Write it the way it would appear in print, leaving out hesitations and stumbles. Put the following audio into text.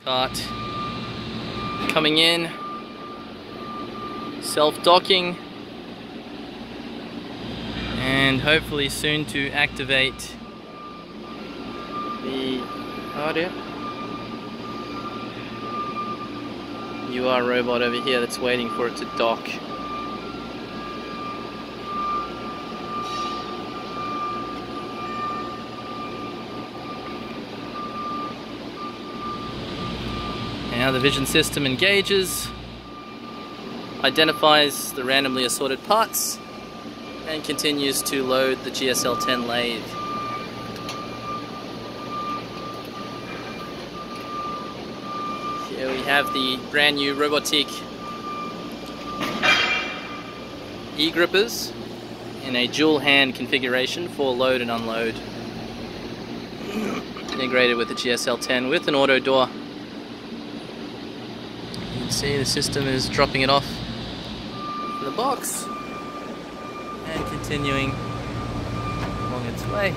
cart coming in, self-docking, and hopefully soon to activate the UR robot over here that's waiting for it to dock. Now the vision system engages, identifies the randomly assorted parts, and continues to load the GSL-10 lathe. Here we have the brand new Robotiq E-Grippers in a dual hand configuration for load and unload. Integrated with the GSL-10 with an auto door. You can see the system is dropping it off in the box and continuing along its way.